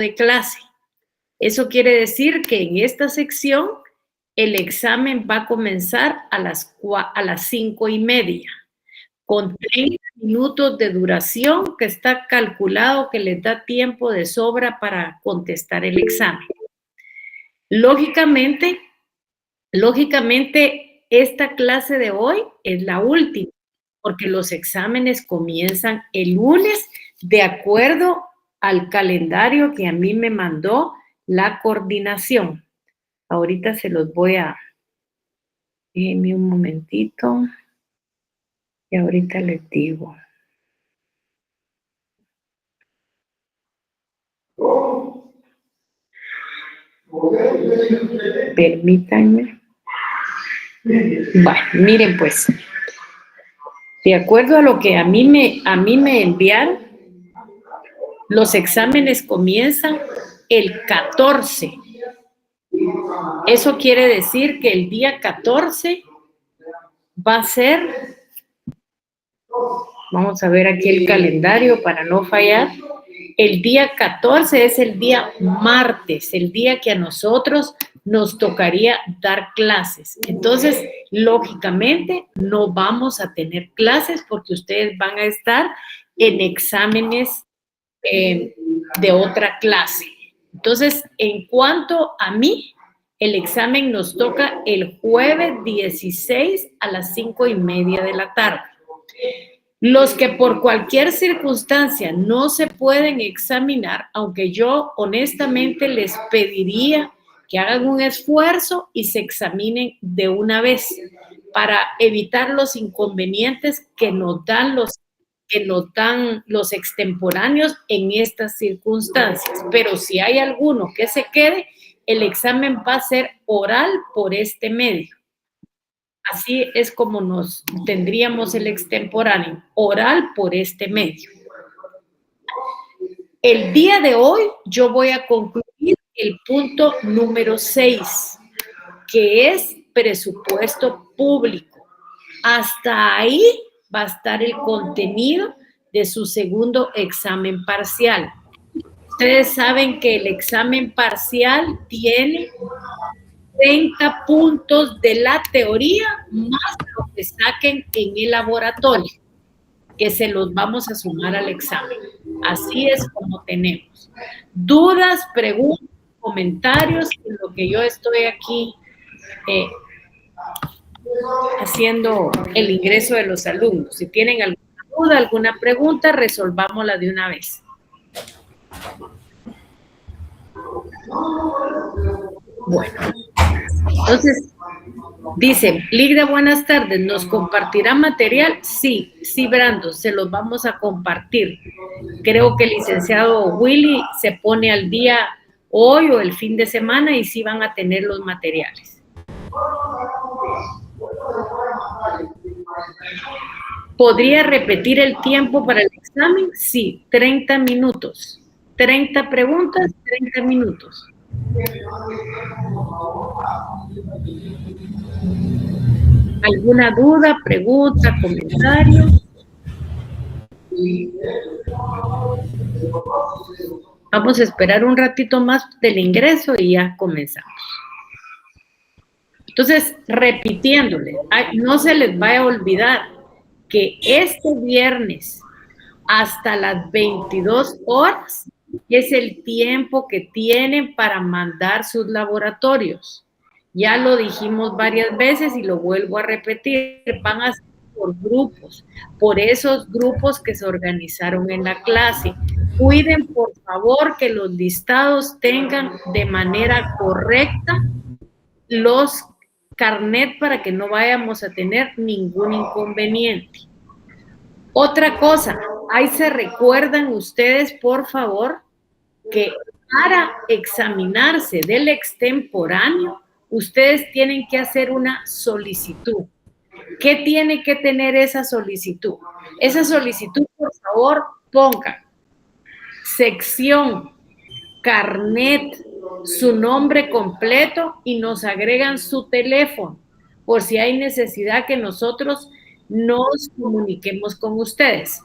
de clase. Eso quiere decir que en esta sección el examen va a comenzar a las 5:30, con 30 minutos de duración que está calculado que les da tiempo de sobra para contestar el examen. Lógicamente, esta clase de hoy es la última, porque los exámenes comienzan el lunes de acuerdo al calendario que a mí me mandó la coordinación. Ahorita se los voy a... Déjenme un momentito y ahorita les digo. Permítanme. Bueno, miren pues, de acuerdo a lo que a mí me enviaron, los exámenes comienzan el 14. Eso quiere decir que el día 14 va a ser, vamos a ver aquí el calendario para no fallar, el día 14 es el día martes, el día que a nosotros nos tocaría dar clases. Entonces, lógicamente, no vamos a tener clases porque ustedes van a estar en exámenes de otra clase. Entonces, en cuanto a mí, el examen nos toca el jueves 16 a las 5:30 de la tarde. Los que por cualquier circunstancia no se pueden examinar, aunque yo honestamente les pediría que hagan un esfuerzo y se examinen de una vez para evitar los inconvenientes que nos dan los extemporáneos en estas circunstancias. Pero si hay alguno que se quede, el examen va a ser oral por este medio. Así es como nos tendríamos el extemporáneo, oral por este medio. El día de hoy yo voy a concluir el punto número 6, que es presupuesto público. Hasta ahí va a estar el contenido de su segundo examen parcial. Ustedes saben que el examen parcial tiene 30 puntos de la teoría más lo que saquen en el laboratorio, que se los vamos a sumar al examen. Así es como tenemos. Dudas, preguntas, comentarios, en lo que yo estoy aquí haciendo el ingreso de los alumnos. Si tienen alguna duda, alguna pregunta, resolvámosla de una vez. Bueno, entonces, dice, Ligda, buenas tardes, ¿nos compartirá material? Sí, Brando, se los vamos a compartir. Creo que el licenciado Willy se pone al día hoy o el fin de semana y sí van a tener los materiales. ¿Podría repetir el tiempo para el examen? Sí, 30 minutos. 30 preguntas, 30 minutos. ¿Alguna duda, pregunta, comentario? Vamos a esperar un ratito más del ingreso y ya comenzamos. Entonces, repitiéndole, no se les vaya a olvidar que este viernes hasta las 22 horas es el tiempo que tienen para mandar sus laboratorios. Ya lo dijimos varias veces y lo vuelvo a repetir, van a ser por grupos, por esos grupos que se organizaron en la clase. Cuiden, por favor, que los listados tengan de manera correcta los carnet para que no vayamos a tener ningún inconveniente. Otra cosa, ahí se recuerdan ustedes, por favor, que para examinarse del extemporáneo, ustedes tienen que hacer una solicitud. ¿Qué tiene que tener esa solicitud? Esa solicitud, por favor, pongan sección, carnet, su nombre completo y nos agregan su teléfono por si hay necesidad que nosotros nos comuniquemos con ustedes.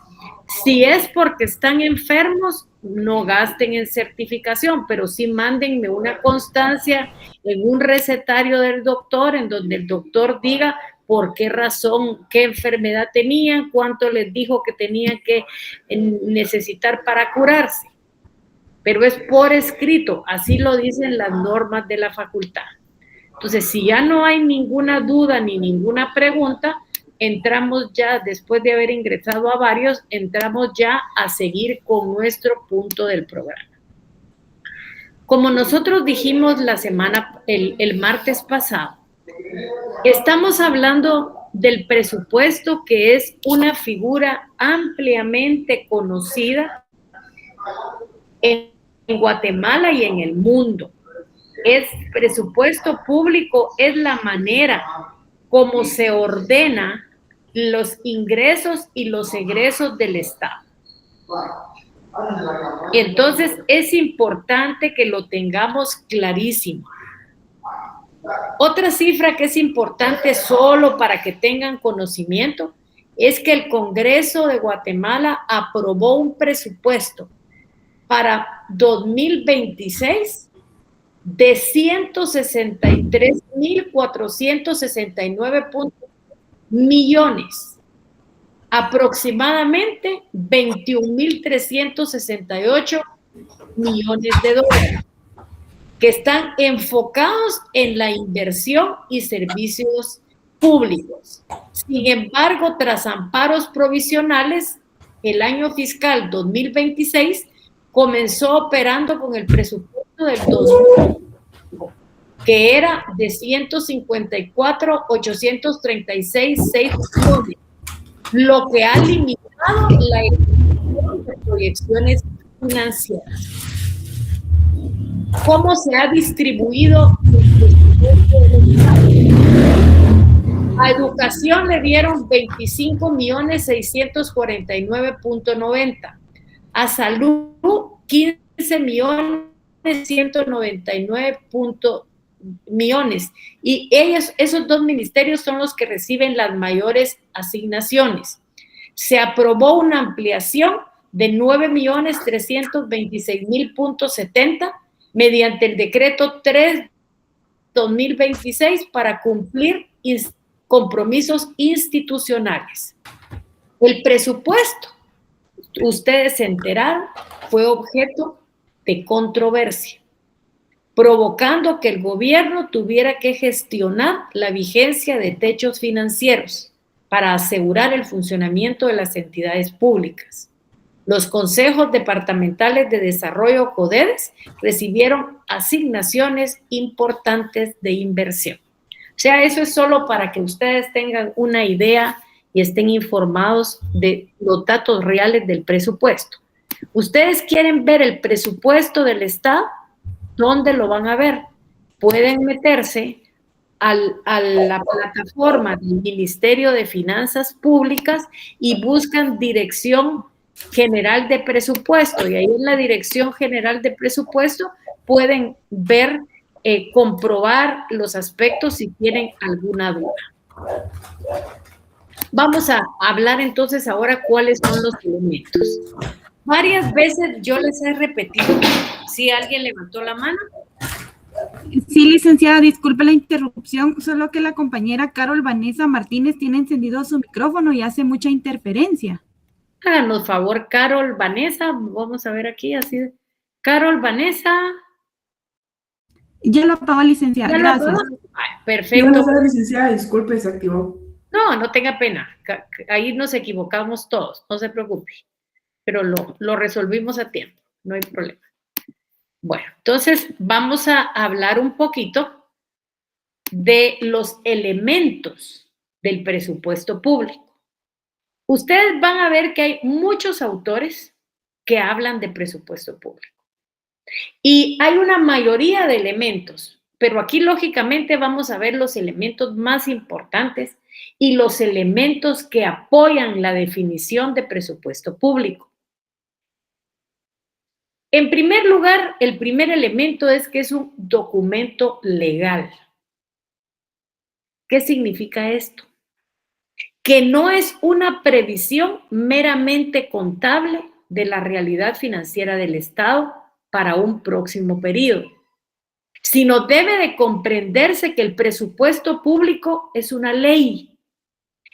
Si es porque están enfermos, no gasten en certificación, pero sí mándenme una constancia en un recetario del doctor, en donde el doctor diga por qué razón, qué enfermedad tenían, cuánto les dijo que tenían que necesitar para curarse. Pero es por escrito, así lo dicen las normas de la facultad. Entonces, si ya no hay ninguna duda ni ninguna pregunta, entramos ya, después de haber ingresado a varios, entramos ya a seguir con nuestro punto del programa. Como nosotros dijimos el martes pasado, estamos hablando del presupuesto, que es una figura ampliamente conocida en Guatemala y en el mundo. Es presupuesto público, es la manera como se ordena los ingresos y los egresos del Estado. Entonces, es importante que lo tengamos clarísimo. Otra cifra que es importante solo para que tengan conocimiento es que el Congreso de Guatemala aprobó un presupuesto para 2026 de 163.469 millones, aproximadamente 21.368 millones de dólares, que están enfocados en la inversión y servicios públicos. Sin embargo, tras amparos provisionales, el año fiscal 2026 comenzó operando con el presupuesto del 2005, que era de 154.836.6 millones, lo que ha limitado la ejecución de proyecciones financieras. ¿Cómo se ha distribuido el presupuesto del Estado? A educación le dieron 25.649.90. A salud, 15.199 millones. Y esos dos ministerios son los que reciben las mayores asignaciones. Se aprobó una ampliación de 9.326.070 mediante el decreto 3/2026 para cumplir compromisos institucionales. El presupuesto, ustedes se enteraron, fue objeto de controversia, provocando que el gobierno tuviera que gestionar la vigencia de techos financieros para asegurar el funcionamiento de las entidades públicas. Los consejos departamentales de desarrollo CODEDES recibieron asignaciones importantes de inversión. O sea, eso es solo para que ustedes tengan una idea y estén informados de los datos reales del presupuesto. ¿Ustedes quieren ver el presupuesto del Estado? ¿Dónde lo van a ver? Pueden meterse a la plataforma del Ministerio de Finanzas Públicas y buscan Dirección General de Presupuesto, y ahí en la Dirección General de Presupuesto pueden ver, comprobar los aspectos si tienen alguna duda. Vamos a hablar entonces ahora cuáles son los elementos. Varias veces yo les he repetido, si alguien levantó la mano. Sí, licenciada, disculpe la interrupción, solo que la compañera Carol Vanessa Martínez tiene encendido su micrófono y hace mucha interferencia. Háganos favor, Carol Vanessa, vamos a ver aquí, así. Carol Vanessa. Ya lo apagó, licenciada, ¿Ya gracias. lo apagó? Ay, perfecto. Buenas tardes, licenciada, disculpe, se activó. No, no tenga pena, ahí nos equivocamos todos, no se preocupe, pero lo resolvimos a tiempo, no hay problema. Bueno, entonces vamos a hablar un poquito de los elementos del presupuesto público. Ustedes van a ver que hay muchos autores que hablan de presupuesto público. Y hay una mayoría de elementos, pero aquí lógicamente vamos a ver los elementos más importantes y los elementos que apoyan la definición de presupuesto público. En primer lugar, el primer elemento es que es un documento legal. ¿Qué significa esto? que no es una previsión meramente contable de la realidad financiera del Estado para un próximo periodo, sino debe de comprenderse que el presupuesto público es una ley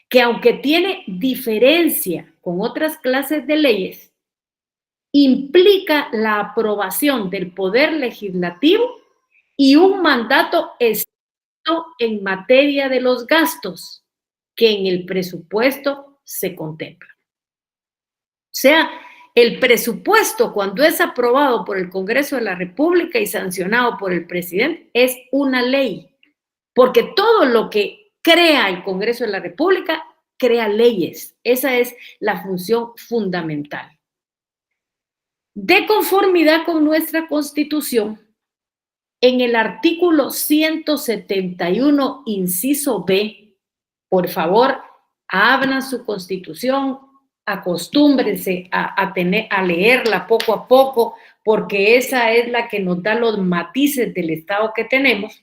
que, aunque tiene diferencia con otras clases de leyes, implica la aprobación del Poder Legislativo y un mandato estricto en materia de los gastos que en el presupuesto se contempla. O sea, el presupuesto, cuando es aprobado por el Congreso de la República y sancionado por el presidente, es una ley, porque todo lo que crea el Congreso de la República crea leyes. Esa es la función fundamental. De conformidad con nuestra Constitución, en el artículo 171, inciso B, por favor, abran su Constitución, acostúmbrense a leerla poco a poco, porque esa es la que nos da los matices del Estado que tenemos.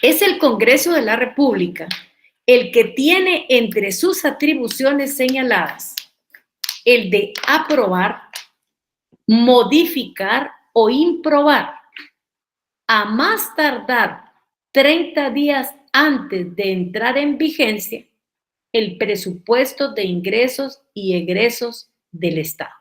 Es el Congreso de la República el que tiene entre sus atribuciones señaladas el de aprobar, modificar o improbar a más tardar 30 días antes de entrar en vigencia el presupuesto de ingresos y egresos del Estado.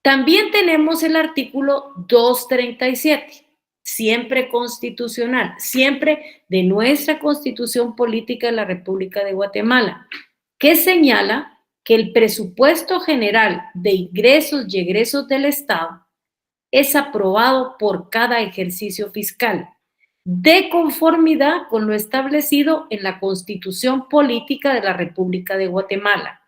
También tenemos el artículo 237, siempre constitucional, siempre de nuestra Constitución Política de la República de Guatemala, que señala que el presupuesto general de ingresos y egresos del Estado es aprobado por cada ejercicio fiscal, de conformidad con lo establecido en la Constitución Política de la República de Guatemala.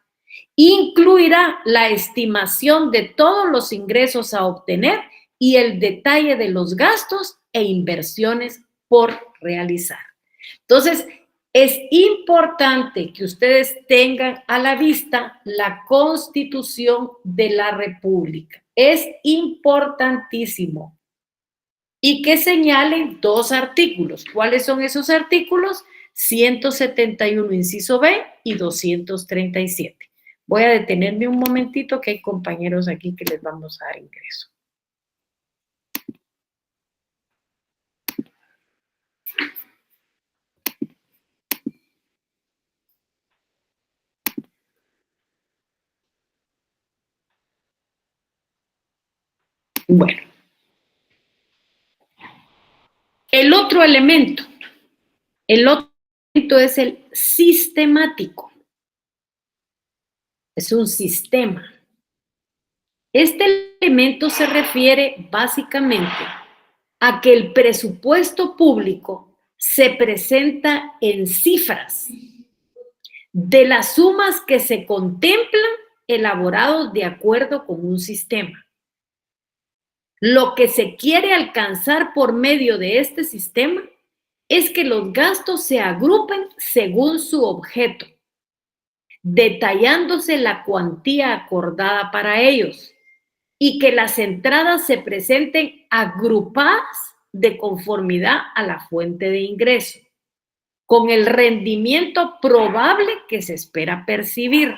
Incluirá la estimación de todos los ingresos a obtener y el detalle de los gastos e inversiones por realizar. Entonces, es importante que ustedes tengan a la vista la Constitución de la República. Es importantísimo. Y que señalen dos artículos. ¿Cuáles son esos artículos? 171, inciso B, y 237. Voy a detenerme un momentito, que hay compañeros aquí que les vamos a dar ingreso. Bueno. El otro elemento es el sistemático. Es un sistema. Este elemento se refiere básicamente a que el presupuesto público se presenta en cifras de las sumas que se contemplan elaborados de acuerdo con un sistema. Lo que se quiere alcanzar por medio de este sistema es que los gastos se agrupen según su objeto, detallándose la cuantía acordada para ellos, y que las entradas se presenten agrupadas de conformidad a la fuente de ingreso, con el rendimiento probable que se espera percibir.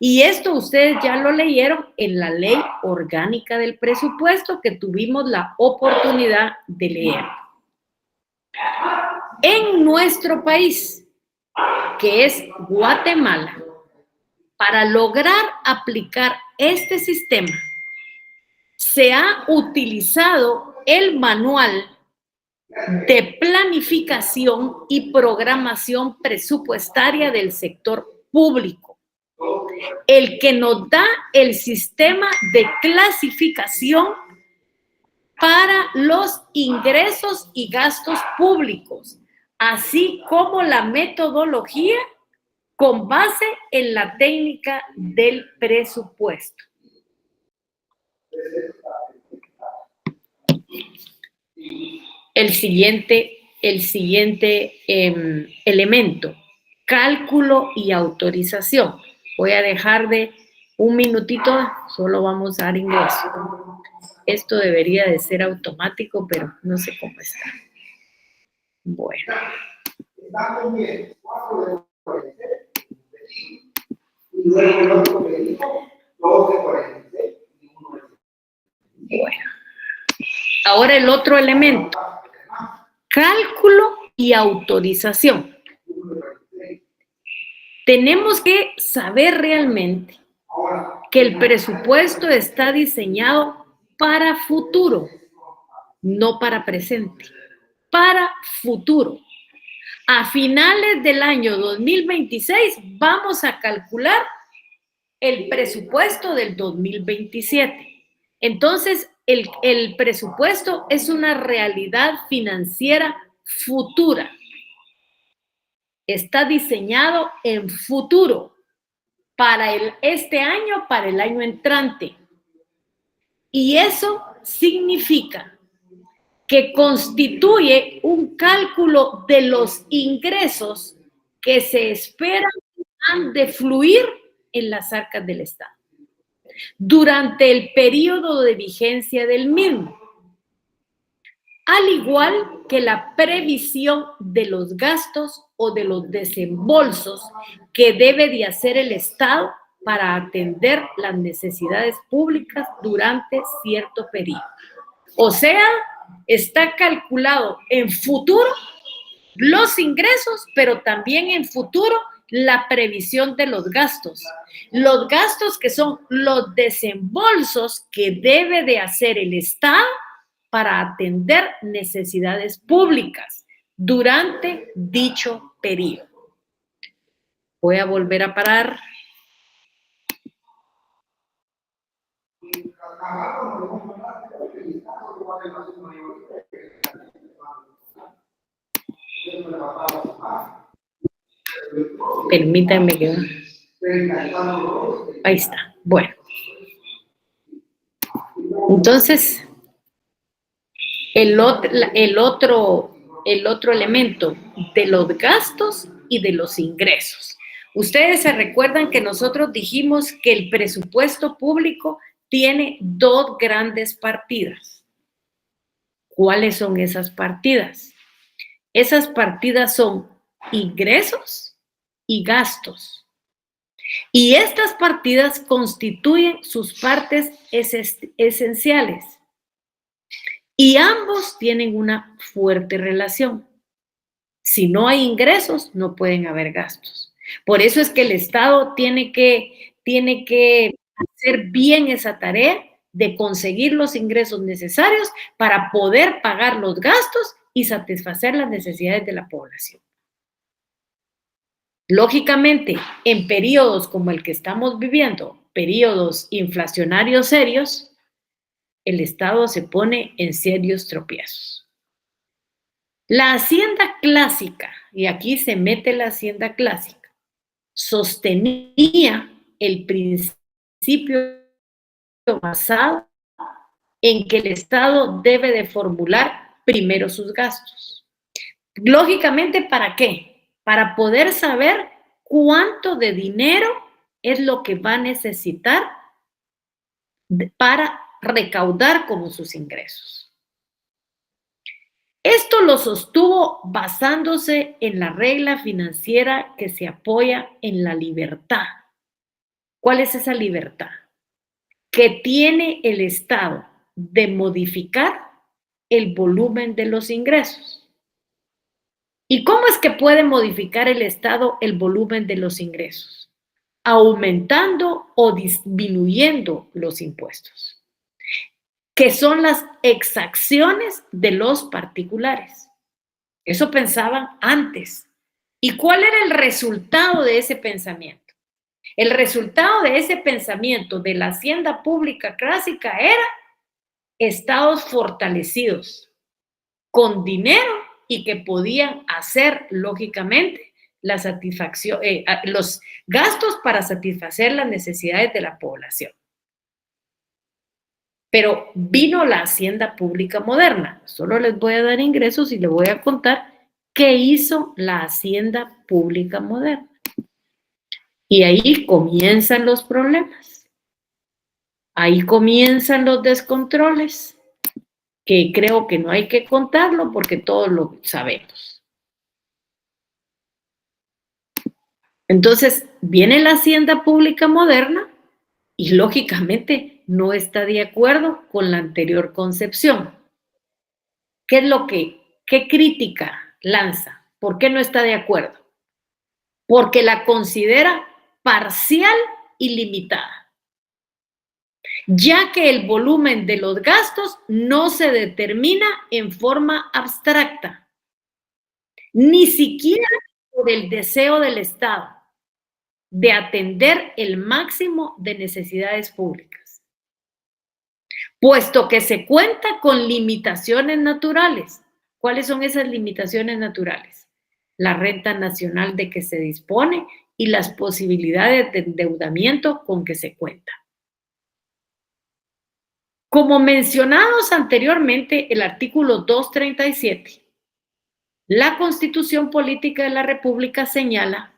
Y esto ustedes ya lo leyeron en la Ley Orgánica del Presupuesto, que tuvimos la oportunidad de leer. En nuestro país, que es Guatemala, para lograr aplicar este sistema, se ha utilizado el Manual de Planificación y Programación Presupuestaria del Sector Público, el que nos da el sistema de clasificación para los ingresos y gastos públicos, así como la metodología con base en la técnica del presupuesto. El siguiente elemento, cálculo y autorización. Voy a dejar de un minutito, solo vamos a dar ingreso. Esto debería de ser automático, pero no sé cómo está. Bueno. Estamos bien, 4 de 46. Y luego el otro me dijo 2 de 46 y 1 de 46. Bueno. Ahora el otro elemento. Cálculo y autorización. Tenemos que saber realmente que el presupuesto está diseñado para futuro, no para presente, para futuro. A finales del año 2026 vamos a calcular el presupuesto del 2027. Entonces, el presupuesto es una realidad financiera futura. Está diseñado en futuro para este año, para el año entrante. Y eso significa que constituye un cálculo de los ingresos que se esperan de fluir en las arcas del Estado durante el periodo de vigencia del mismo, al igual que la previsión de los gastos o de los desembolsos que debe de hacer el Estado para atender las necesidades públicas durante cierto periodo. O sea, está calculado en futuro los ingresos, pero también en futuro la previsión de los gastos. Los gastos que son los desembolsos que debe de hacer el Estado para atender necesidades públicas durante dicho periodo. Voy a volver a parar. Permítanme que... Ahí está. Bueno. Entonces, el otro elemento de los gastos y de los ingresos. Ustedes se recuerdan que nosotros dijimos que el presupuesto público tiene dos grandes partidas. ¿Cuáles son esas partidas? Esas partidas son ingresos y gastos. Y estas partidas constituyen sus partes esenciales. Y ambos tienen una fuerte relación. Si no hay ingresos, no pueden haber gastos. Por eso es que el Estado tiene que hacer bien esa tarea de conseguir los ingresos necesarios para poder pagar los gastos y satisfacer las necesidades de la población. Lógicamente, en periodos como el que estamos viviendo, periodos inflacionarios serios, el Estado se pone en serios tropiezos. La hacienda clásica, y aquí se mete la hacienda clásica, sostenía el principio basado en que el Estado debe de formular primero sus gastos. Lógicamente, ¿para qué? Para poder saber cuánto de dinero es lo que va a necesitar para recaudar como sus ingresos. Esto lo sostuvo basándose en la regla financiera que se apoya en la libertad. ¿Cuál es esa libertad? Que tiene el Estado de modificar el volumen de los ingresos. ¿Y cómo es que puede modificar el Estado el volumen de los ingresos? Aumentando o disminuyendo los impuestos, que son las exacciones de los particulares. Eso pensaban antes. ¿Y cuál era el resultado de ese pensamiento? El resultado de ese pensamiento de la hacienda pública clásica era estados fortalecidos, con dinero y que podían hacer, lógicamente, la satisfacción, los gastos para satisfacer las necesidades de la población. Pero vino la hacienda pública moderna. Solo les voy a dar ingresos y les voy a contar qué hizo la hacienda pública moderna. Y ahí comienzan los problemas. Ahí comienzan los descontroles, que creo que no hay que contarlo porque todos lo sabemos. Entonces, viene la hacienda pública moderna y lógicamente no está de acuerdo con la anterior concepción. ¿Qué crítica lanza? ¿Por qué no está de acuerdo? Porque la considera parcial y limitada, ya que el volumen de los gastos no se determina en forma abstracta, ni siquiera por el deseo del Estado de atender el máximo de necesidades públicas, puesto que se cuenta con limitaciones naturales. ¿Cuáles son esas limitaciones naturales? La renta nacional de que se dispone y las posibilidades de endeudamiento con que se cuenta. Como mencionados anteriormente, el artículo 237, la Constitución Política de la República señala,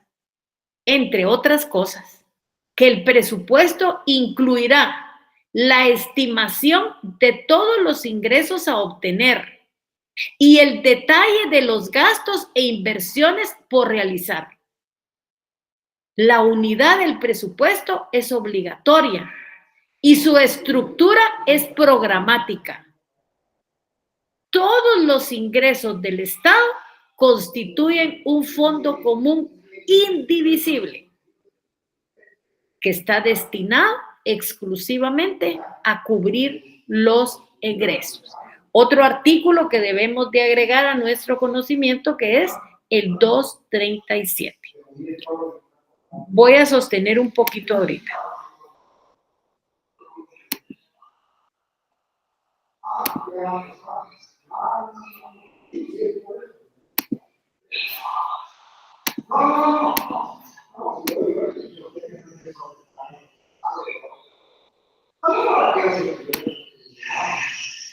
entre otras cosas, que el presupuesto incluirá la estimación de todos los ingresos a obtener y el detalle de los gastos e inversiones por realizar. La unidad del presupuesto es obligatoria y su estructura es programática. Todos los ingresos del Estado constituyen un fondo común indivisible que está destinado exclusivamente a cubrir los egresos. Otro artículo que debemos de agregar a nuestro conocimiento, que es el 237. Voy a sostener un poquito ahorita.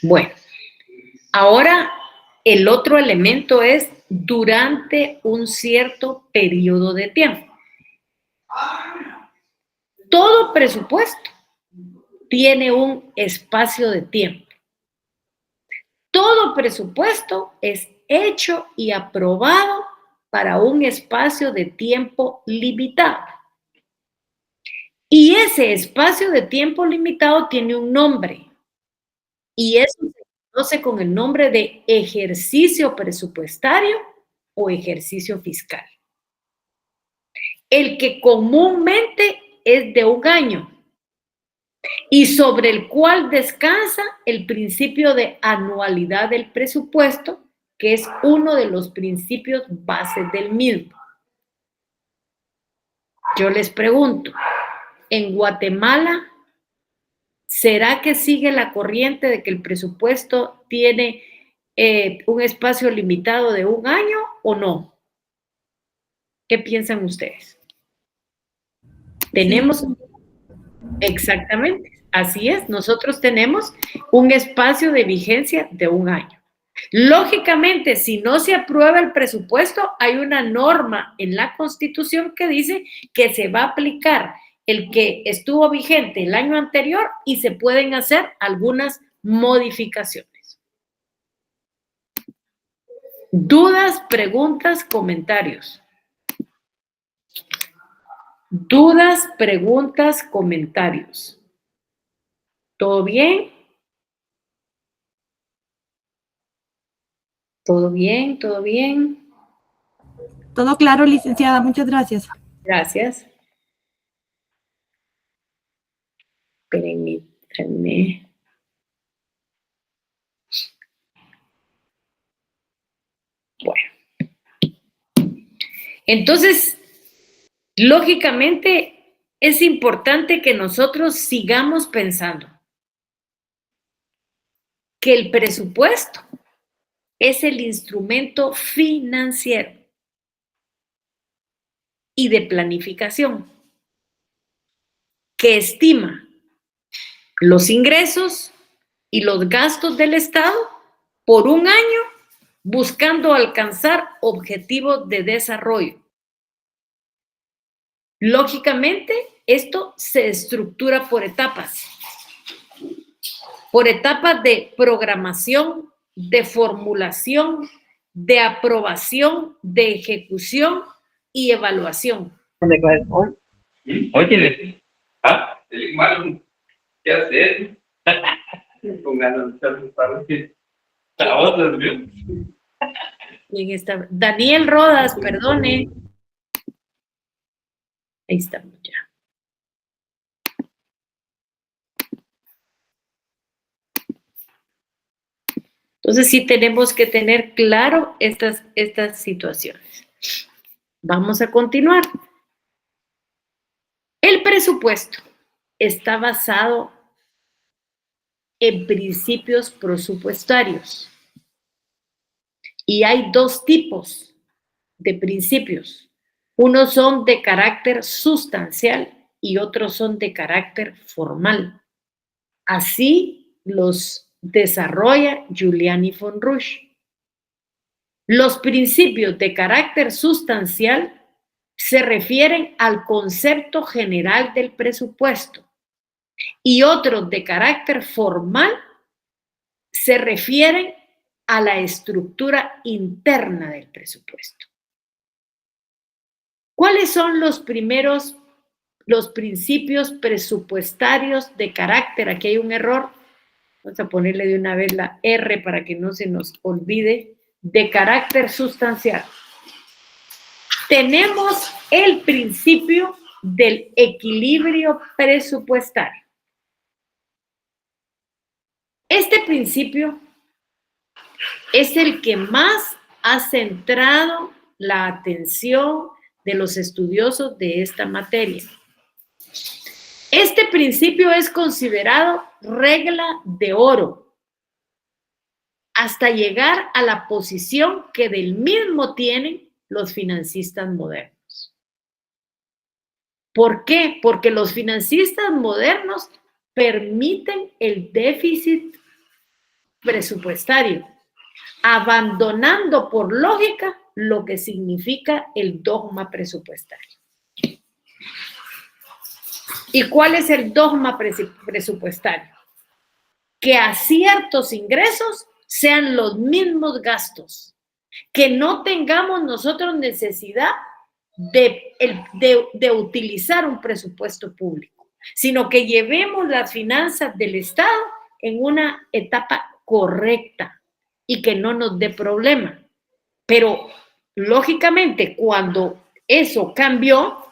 Bueno, ahora el otro elemento es durante un cierto periodo de tiempo. Todo presupuesto tiene un espacio de tiempo. Todo presupuesto es hecho y aprobado para un espacio de tiempo limitado. Y ese espacio de tiempo limitado tiene un nombre. Y eso se conoce con el nombre de ejercicio presupuestario o ejercicio fiscal. El que comúnmente es de un año y sobre el cual descansa el principio de anualidad del presupuesto, que es uno de los principios bases del mismo. Yo les pregunto, en Guatemala, ¿será que sigue la corriente de que el presupuesto tiene un espacio limitado de un año o no? ¿Qué piensan ustedes? Tenemos, exactamente, así es, nosotros tenemos un espacio de vigencia de un año. Lógicamente, si no se aprueba el presupuesto, hay una norma en la Constitución que dice que se va a aplicar el que estuvo vigente el año anterior y se pueden hacer algunas modificaciones. ¿Dudas, preguntas, comentarios? Dudas, preguntas, comentarios. ¿Todo bien? ¿Todo bien? ¿Todo bien? Todo claro, licenciada. Muchas gracias. Gracias. Permítanme. Bueno. Entonces, lógicamente, es importante que nosotros sigamos pensando que el presupuesto es el instrumento financiero y de planificación que estima los ingresos y los gastos del Estado por un año buscando alcanzar objetivos de desarrollo. Lógicamente, esto se estructura por etapas de programación, de formulación, de aprobación, de ejecución y evaluación. Oye, malo, ¿qué hacer? Con ganas de echarme para a otras, ¿vio? ¿Quién está? Daniel Rodas, perdone. Ahí estamos ya. Entonces sí tenemos que tener claro estas situaciones. Vamos a continuar. El presupuesto está basado en principios presupuestarios y hay dos tipos de principios. Unos son de carácter sustancial y otros son de carácter formal. Así los desarrolla Giuliani von Rush. Los principios de carácter sustancial se refieren al concepto general del presupuesto y otros de carácter formal se refieren a la estructura interna del presupuesto. ¿Cuáles son los principios presupuestarios de carácter? Aquí hay un error. Vamos a ponerle de una vez la R para que no se nos olvide. De carácter sustancial. Tenemos el principio del equilibrio presupuestario. Este principio es el que más ha centrado la atención de los estudiosos de esta materia. Este principio es considerado regla de oro hasta llegar a la posición que del mismo tienen los financistas modernos. ¿Por qué? Porque los financistas modernos permiten el déficit presupuestario, abandonando por lógica lo que significa el dogma presupuestario. ¿Y cuál es el dogma presupuestario? Que a ciertos ingresos sean los mismos gastos, que no tengamos nosotros necesidad de utilizar un presupuesto público, sino que llevemos las finanzas del Estado en una etapa correcta y que no nos dé problema. Pero, lógicamente, cuando eso cambió,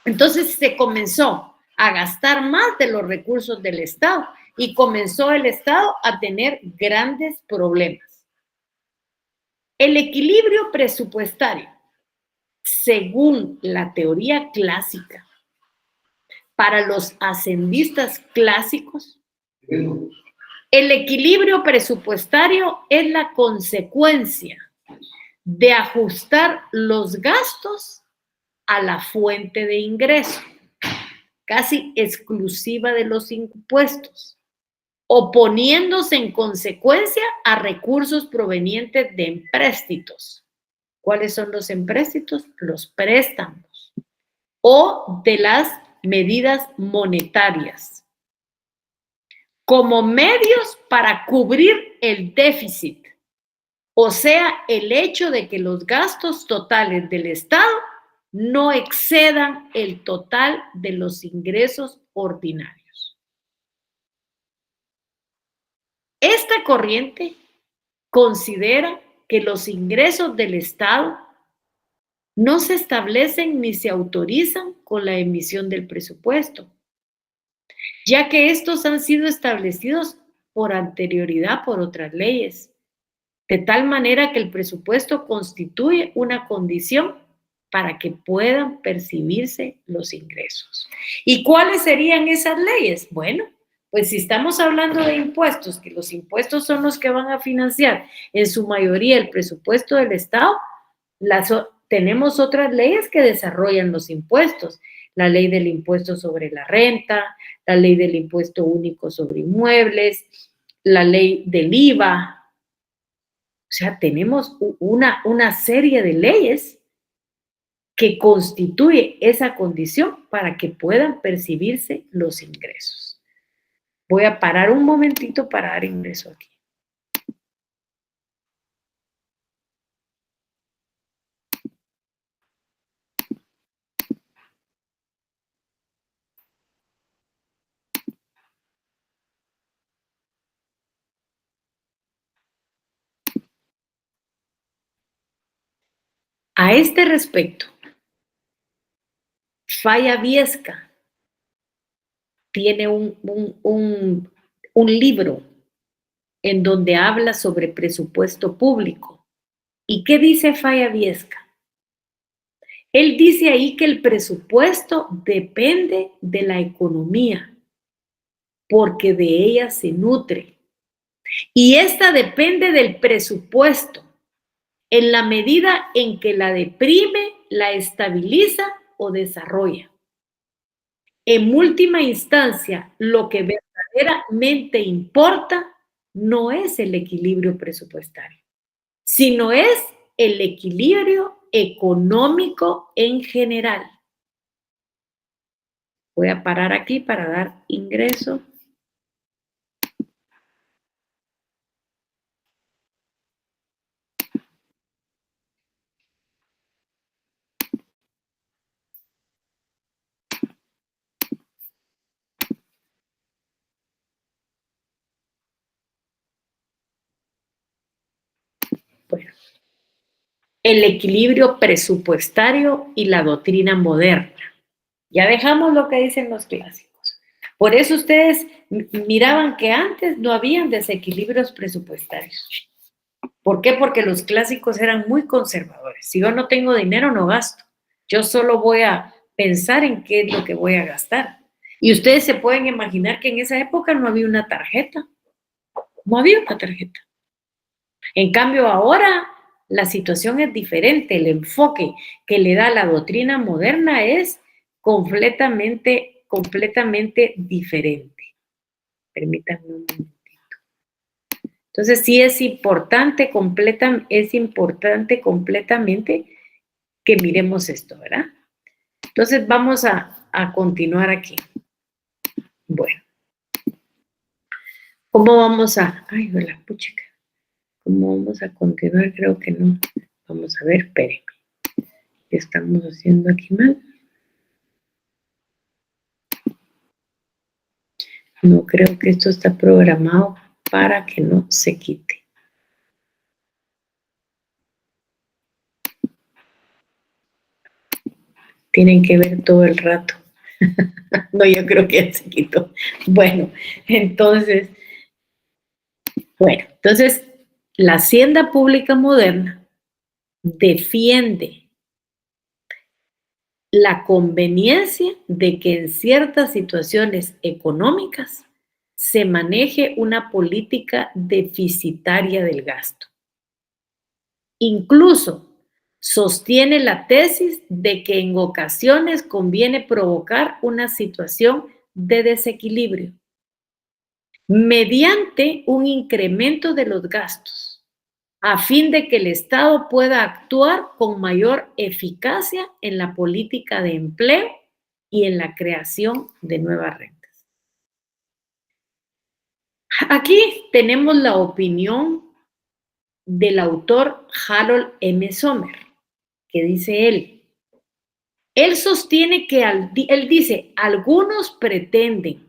entonces se comenzó a gastar más de los recursos del Estado y comenzó el Estado a tener grandes problemas. El equilibrio presupuestario, según la teoría clásica, para los ascendistas clásicos, el equilibrio presupuestario es la consecuencia de ajustar los gastos a la fuente de ingreso, casi exclusiva de los impuestos, oponiéndose en consecuencia a recursos provenientes de empréstitos. ¿Cuáles son los empréstitos? Los préstamos o de las medidas monetarias como medios para cubrir el déficit, o sea, el hecho de que los gastos totales del Estado no excedan el total de los ingresos ordinarios. Esta corriente considera que los ingresos del Estado no se establecen ni se autorizan con la emisión del presupuesto, ya que estos han sido establecidos por anterioridad por otras leyes, de tal manera que el presupuesto constituye una condición para que puedan percibirse los ingresos. ¿Y cuáles serían esas leyes? Bueno, pues si estamos hablando de impuestos, que los impuestos son los que van a financiar en su mayoría el presupuesto del Estado, tenemos otras leyes que desarrollan los impuestos. La ley del impuesto sobre la renta, la ley del impuesto único sobre inmuebles, la ley del IVA. O sea, tenemos una serie de leyes que constituye esa condición para que puedan percibirse los ingresos. Voy a parar un momentito para dar ingreso aquí. A este respecto, Falla Viesca tiene un libro en donde habla sobre presupuesto público. ¿Y qué dice Falla Viesca? Él dice ahí que el presupuesto depende de la economía, porque de ella se nutre. Y esta depende del presupuesto, en la medida en que la deprime, la estabiliza o desarrolla. En última instancia, lo que verdaderamente importa no es el equilibrio presupuestario, sino es el equilibrio económico en general. Voy a parar aquí para dar ingreso. Bueno, el equilibrio presupuestario y la doctrina moderna. Ya dejamos lo que dicen los clásicos. Por eso ustedes miraban que antes no habían desequilibrios presupuestarios. ¿Por qué? Porque los clásicos eran muy conservadores. Si yo no tengo dinero, no gasto. Yo solo voy a pensar en qué es lo que voy a gastar. Y ustedes se pueden imaginar que en esa época no había una tarjeta. No había una tarjeta. En cambio, ahora la situación es diferente. El enfoque que le da la doctrina moderna es completamente diferente. Permítanme un momentito. Entonces, sí es importante completamente que miremos esto, ¿verdad? Entonces, vamos a continuar aquí. Bueno. ¿Cómo vamos a...? Ay, la puchica. ¿Cómo vamos a continuar? Creo que no. Vamos a ver, espérenme. ¿Qué estamos haciendo aquí mal? No creo que esto está programado para que no se quite. Tienen que ver todo el rato. No, yo creo que ya se quitó. Bueno, entonces, la hacienda pública moderna defiende la conveniencia de que en ciertas situaciones económicas se maneje una política deficitaria del gasto. Incluso sostiene la tesis de que en ocasiones conviene provocar una situación de desequilibrio mediante un incremento de los gastos, a fin de que el Estado pueda actuar con mayor eficacia en la política de empleo y en la creación de nuevas rentas. Aquí tenemos la opinión del autor Harold M. Sommer, que dice él sostiene que, él dice, algunos pretenden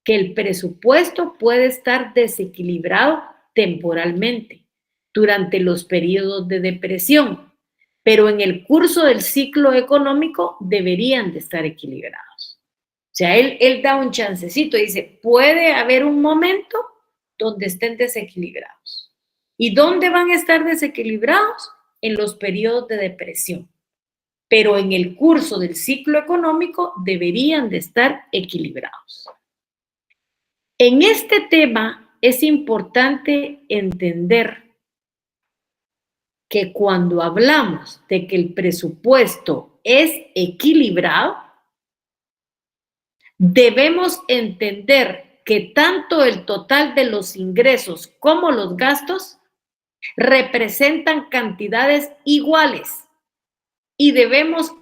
que el presupuesto puede estar desequilibrado temporalmente durante los periodos de depresión, pero en el curso del ciclo económico deberían de estar equilibrados. O sea, él da un chancecito y dice, puede haber un momento donde estén desequilibrados. ¿Y dónde van a estar desequilibrados? En los periodos de depresión. Pero en el curso del ciclo económico deberían de estar equilibrados. En este tema es importante entender que cuando hablamos de que el presupuesto es equilibrado, debemos entender que tanto el total de los ingresos como los gastos representan cantidades iguales y debemos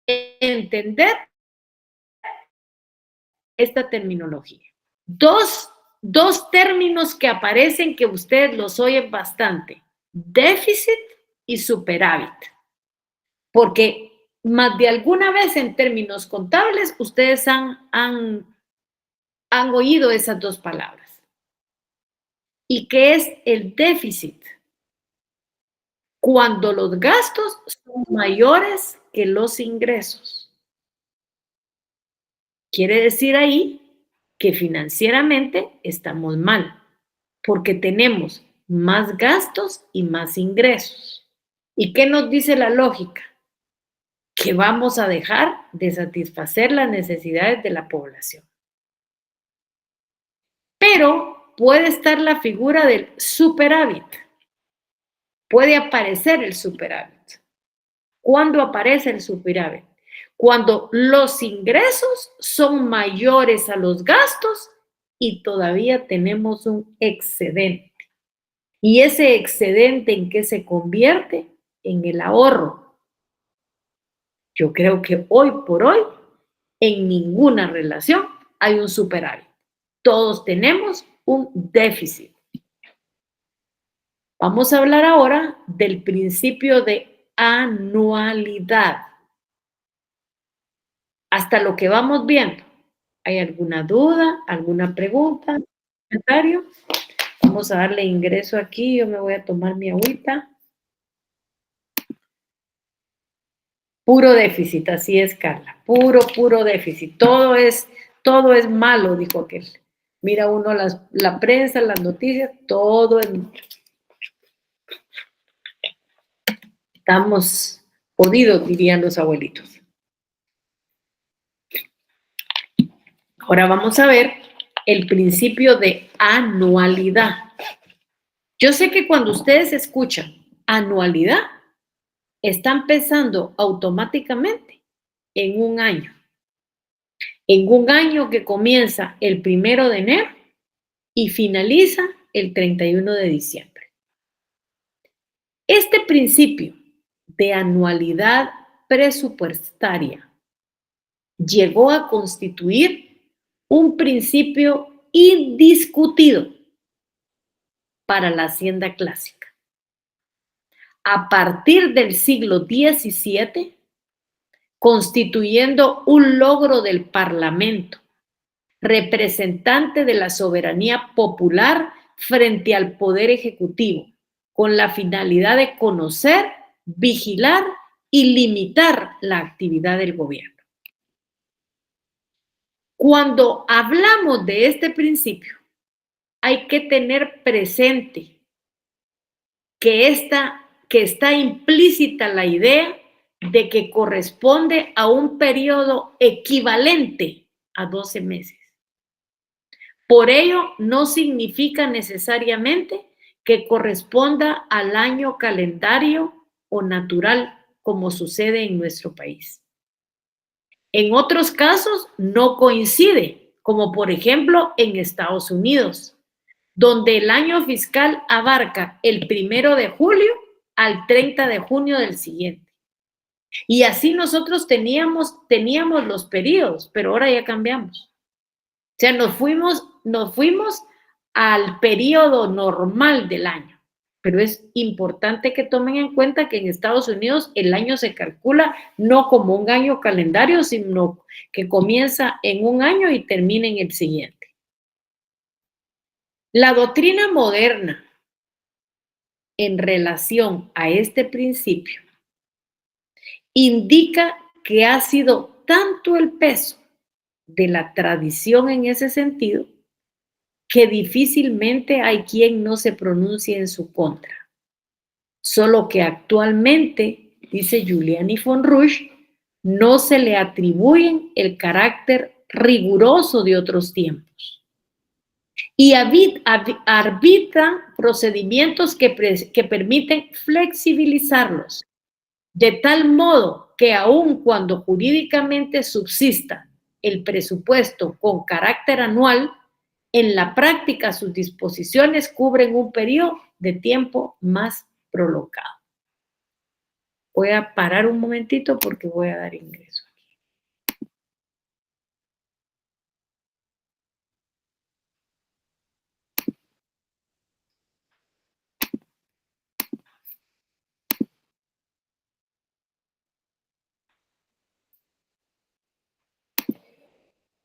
entender esta terminología. Dos términos que aparecen que ustedes los oyen bastante, déficit y superávit, porque más de alguna vez en términos contables ustedes han oído esas dos palabras. ¿Y qué es el déficit? cuando los gastos son mayores que los ingresos. Quiere decir ahí que financieramente estamos mal, porque tenemos más gastos y más ingresos. ¿Y qué nos dice la lógica? Que vamos a dejar de satisfacer las necesidades de la población. Pero puede estar la figura del superávit. Puede aparecer el superávit. ¿Cuándo aparece el superávit? Cuando los ingresos son mayores a los gastos y todavía tenemos un excedente. ¿Y ese excedente en qué se convierte? En el ahorro. Yo creo que hoy por hoy, en ninguna relación hay un superávit. Todos tenemos un déficit. Vamos a hablar ahora del principio de anualidad. Hasta lo que vamos viendo. ¿Hay alguna duda, alguna pregunta, comentario? Vamos a darle ingreso aquí. Yo me voy a tomar mi agüita. Puro déficit, así es, Carla. Puro déficit. Todo es malo, dijo aquel. Mira uno la prensa, las noticias, todo es... Estamos jodidos, dirían los abuelitos. Ahora vamos a ver el principio de anualidad. Yo sé que cuando ustedes escuchan anualidad, están pensando automáticamente en un año. En un año que comienza el 1 de enero y finaliza el 31 de diciembre. Este principio de anualidad presupuestaria llegó a constituir un principio indiscutido para la hacienda clásica. A partir del siglo XVII, constituyendo un logro del Parlamento, representante de la soberanía popular frente al Poder Ejecutivo, con la finalidad de conocer, vigilar y limitar la actividad del gobierno. Cuando hablamos de este principio, hay que tener presente que está implícita la idea de que corresponde a un periodo equivalente a 12 meses. Por ello, no significa necesariamente que corresponda al año calendario o natural, como sucede en nuestro país. En otros casos, no coincide, como por ejemplo en Estados Unidos, donde el año fiscal abarca el 1 de julio al 30 de junio del siguiente. Y así nosotros teníamos los periodos, pero ahora ya cambiamos. O sea, nos fuimos al periodo normal del año. Pero es importante que tomen en cuenta que en Estados Unidos el año se calcula no como un año calendario, sino que comienza en un año y termina en el siguiente. La doctrina moderna en relación a este principio indica que ha sido tanto el peso de la tradición en ese sentido que difícilmente hay quien no se pronuncie en su contra. Solo que actualmente, dice Giuliani von Rusch, no se le atribuyen el carácter riguroso de otros tiempos. Y arbitran procedimientos que permiten flexibilizarlos, de tal modo que aun cuando jurídicamente subsista el presupuesto con carácter anual, en la práctica sus disposiciones cubren un periodo de tiempo más prolongado. Voy a parar un momentito porque voy a dar ingreso aquí.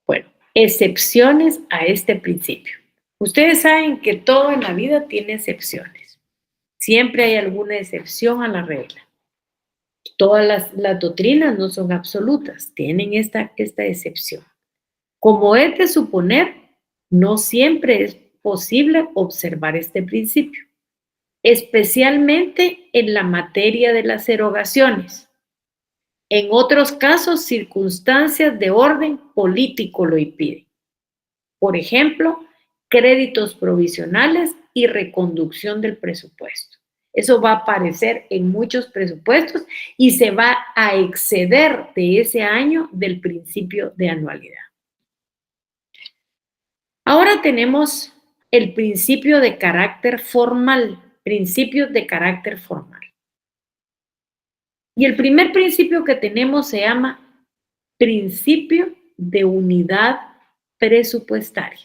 Bueno, excepciones a este principio. Ustedes saben que todo en la vida tiene excepciones. Siempre hay alguna excepción a la regla. Todas las doctrinas no son absolutas, tienen esta excepción. Como es de suponer, no siempre es posible observar este principio, especialmente en la materia de las erogaciones. En otros casos, circunstancias de orden político lo impiden. Por ejemplo, créditos provisionales y reconducción del presupuesto. Eso va a aparecer en muchos presupuestos y se va a exceder de ese año del principio de anualidad. Ahora tenemos el principio de carácter formal, principios de carácter formal. Y el primer principio que tenemos se llama principio de unidad presupuestaria.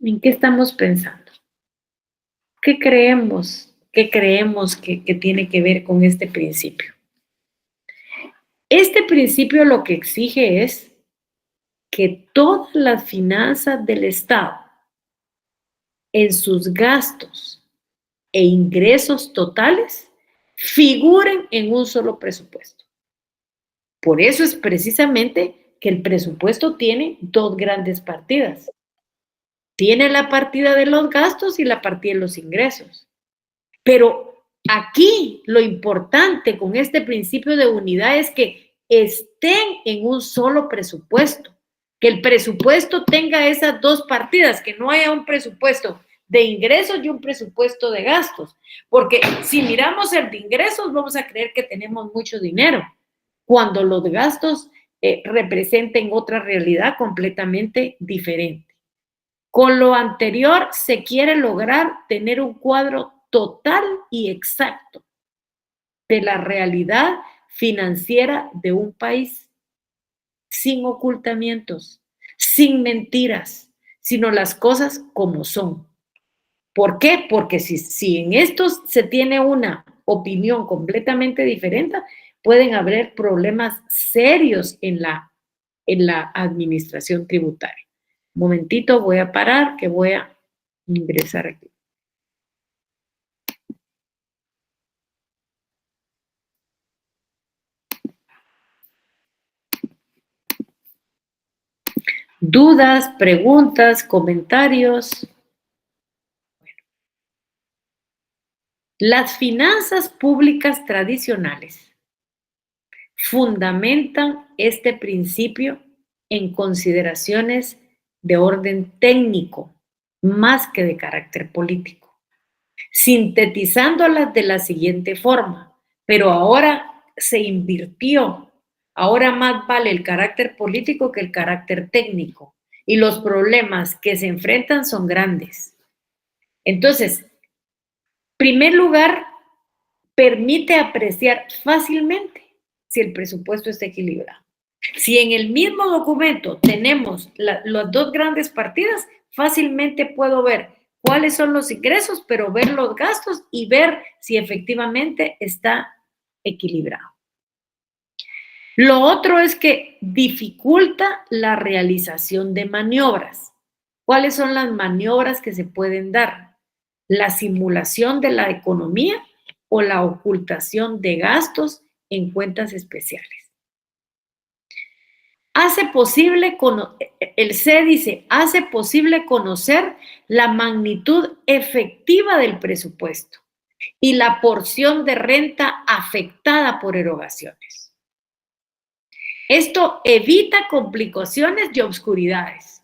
¿En qué estamos pensando? ¿Qué creemos que tiene que ver con este principio? Este principio lo que exige es que todas las finanzas del Estado, en sus gastos e ingresos totales, figuren en un solo presupuesto. Por eso es precisamente que el presupuesto tiene dos grandes partidas. Tiene la partida de los gastos y la partida de los ingresos. Pero aquí lo importante con este principio de unidad es que estén en un solo presupuesto, que el presupuesto tenga esas dos partidas, que no haya un presupuesto de ingresos y un presupuesto de gastos, porque si miramos el de ingresos vamos a creer que tenemos mucho dinero, cuando los gastos representen otra realidad completamente diferente. Con lo anterior se quiere lograr tener un cuadro total y exacto de la realidad financiera de un país, sin ocultamientos, sin mentiras, sino las cosas como son. ¿Por qué? Porque si en estos se tiene una opinión completamente diferente, pueden haber problemas serios en la administración tributaria. Un momentito, voy a parar, que voy a ingresar aquí. ¿Dudas, preguntas, comentarios? Bueno. Las finanzas públicas tradicionales fundamentan este principio en consideraciones de orden técnico, más que de carácter político, sintetizándolas de la siguiente forma, pero ahora se invirtió. Ahora más vale el carácter político que el carácter técnico y los problemas que se enfrentan son grandes. Entonces, en primer lugar, permite apreciar fácilmente si el presupuesto está equilibrado. Si en el mismo documento tenemos las dos grandes partidas, fácilmente puedo ver cuáles son los ingresos, pero ver los gastos y ver si efectivamente está equilibrado. Lo otro es que dificulta la realización de maniobras. ¿Cuáles son las maniobras que se pueden dar? La simulación de la economía o la ocultación de gastos en cuentas especiales. El C dice, hace posible conocer la magnitud efectiva del presupuesto y la porción de renta afectada por erogaciones. Esto evita complicaciones y obscuridades.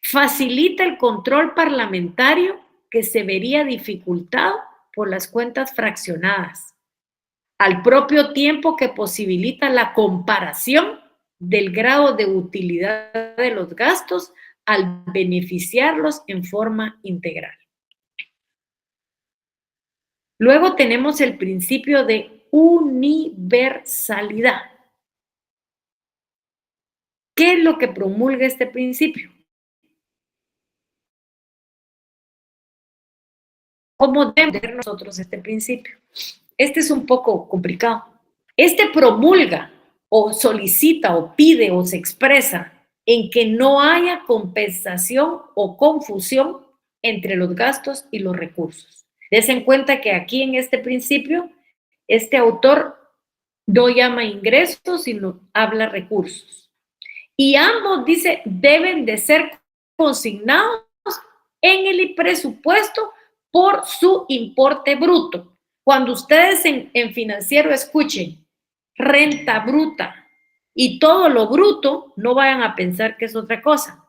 Facilita el control parlamentario que se vería dificultado por las cuentas fraccionadas, al propio tiempo que posibilita la comparación del grado de utilidad de los gastos al beneficiarlos en forma integral. Luego tenemos el principio de universalidad. ¿Qué es lo que promulga este principio? ¿Cómo debemos ver nosotros este principio? Este es un poco complicado. Este promulga o solicita o pide o se expresa en que no haya compensación o confusión entre los gastos y los recursos. Des en cuenta que aquí en este principio, este autor no llama ingresos, sino habla recursos. Y ambos, dice, deben de ser consignados en el presupuesto por su importe bruto. Cuando ustedes en financiero escuchen renta bruta y todo lo bruto, no vayan a pensar que es otra cosa,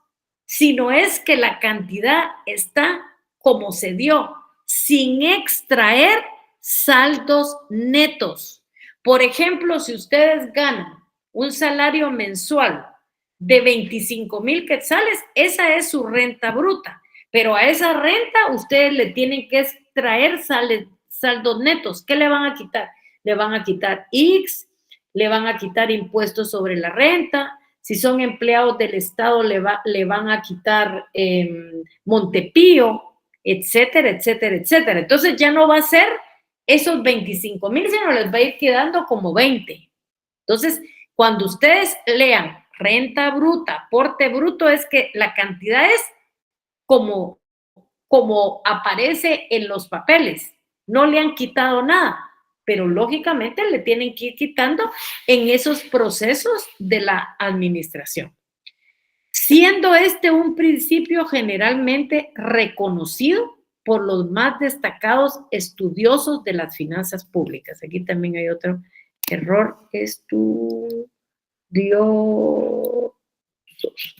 sino es que la cantidad está como se dio, sin extraer saldos netos. Por ejemplo, si ustedes ganan un salario mensual de 25,000 quetzales, esa es su renta bruta, pero a esa renta ustedes le tienen que extraer saldos netos. ¿Qué le van a quitar? Le van a quitar X, le van a quitar impuestos sobre la renta. Si son empleados del Estado, le van a quitar Montepío, etcétera, etcétera, etcétera. Entonces ya no va a ser esos 25,000, sino les va a ir quedando como 20. Entonces, cuando ustedes lean renta bruta, aporte bruto, es que la cantidad es como aparece en los papeles. No le han quitado nada, pero lógicamente le tienen que ir quitando en esos procesos de la administración. Siendo este un principio generalmente reconocido por los más destacados estudiosos de las finanzas públicas. Aquí también hay otro error.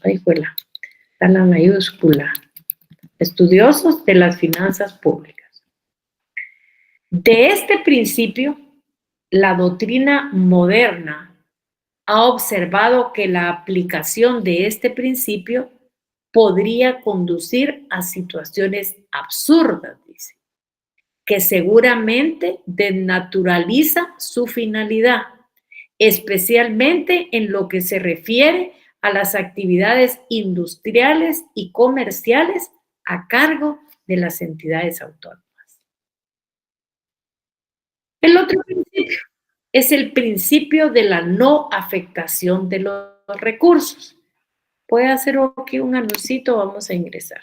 Ahí fue está la mayúscula. Estudiosos de las finanzas públicas. De este principio, la doctrina moderna ha observado que la aplicación de este principio podría conducir a situaciones absurdas, dice, que seguramente desnaturaliza su finalidad, especialmente en lo que se refiere a las actividades industriales y comerciales a cargo de las entidades autónomas. El otro principio es el principio de la no afectación de los recursos. Voy a hacer aquí un anuncito, vamos a ingresar.